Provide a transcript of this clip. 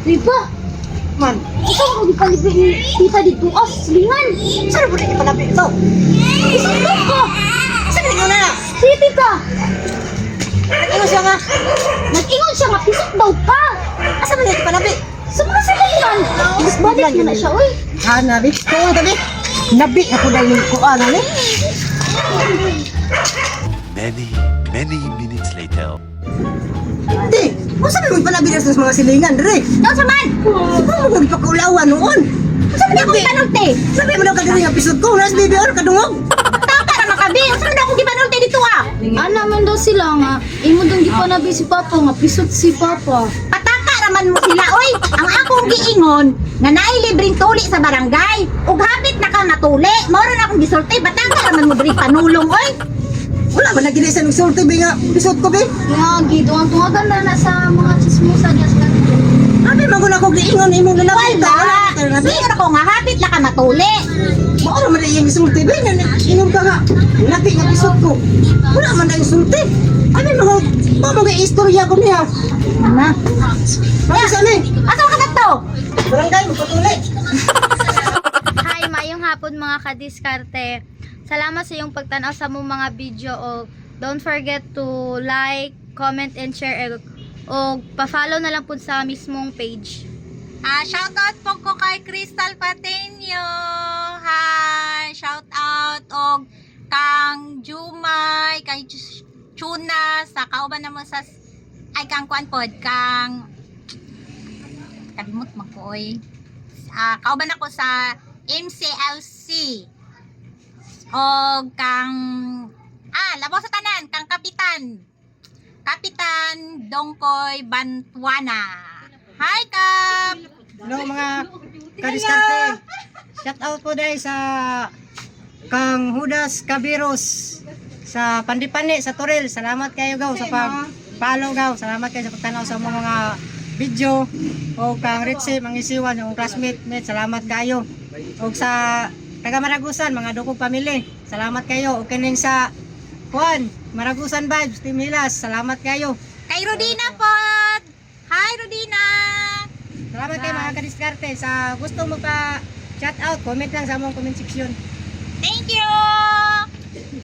Riba, Man, ikaw ang magpalibig ni tita dito silingan. saan po rin ipanabi ito? Isinod ka! Saan rin na? Si tita! Ano siya nga? Nag-ingon siya nga, pisot daw ka! Asa mo rin ipanabi? Sa mga silingan! Mas balik mo na siya, uy! Ah, nabi? Kung tabi? Nabi na po dahil ko ano ni? Many minutes later. Hindi! Kung saan mo ipanabi na sa mga silingan, Dre? Daw sa man! Ano mo ipakaulawan noon? Saan mo akong ipanulti? Sabi mo daw ka diri ang episode ko, nas baby or kadungog? Taka na makabi! Saan mo akong ipanulti dito ah? Naman daw sila nga, imo dong di pa nabi si Papa nga, pisot si Papa. Pataka naman mo sila, oy! Ang akong giingon, nga nailibreng tuli sa barangay. Ug hapit na ka natuli. Moro na akong gisulti, bataka naman mo diri panulong, oy! Wala ba nagili sa nagsulti ba nga episode ko, be? Nga, gidoan tungagan na na sa mga chismosa niya sa kanila. Sabi mo ko na kong giingon, imong lalaki Wala! ka. Sige ko nga, hapit na ka natuli. Baka naman na yung sulti, be? Inom ka nga. Nabi nga episode ko. Wala man na yung sulti. Ano mo mga istorya ko niya? Na? Bakit sa amin? Asa ka na to? Barangay, magpatuloy. Hi, mayong hapon mga kadiskarte. Salamat sa iyong pagtanaw sa mong mga video o don't forget to like, comment, and share o pa-follow na lang po sa mismong page. Shoutout po ko kay Crystal Pateño. Hi! Shoutout og kang Jumay, kay Chuna, sa kauban naman sa ay kang kuan pod, kang kalimot makoy. Kauban ako sa MCLC. Og kang labaw sa tanan, kang Kapitan Dongkoy Bantuana. Hi, Kap! Hello mga kadiskarte. Shout out po dahil sa Kang Hudas Cabiros sa Pandipani sa Toril. Salamat kayo gaw sa pag-follow gaw. Salamat kayo sa pagtanaw sa mga video. O Kang Ritzy Mangisiwan, yung classmate, salamat kayo. O sa taga Maragusan, mga dukong pamilya, salamat kayo. O kining sa Juan, Maragusan Vibes, Team Hilas, salamat kayo. Kay Rodina po! Hi, Rodina! Salamat kayo mga kadiskarte. Sa gusto mo pa shout out, comment lang sa among comment section. Thank you!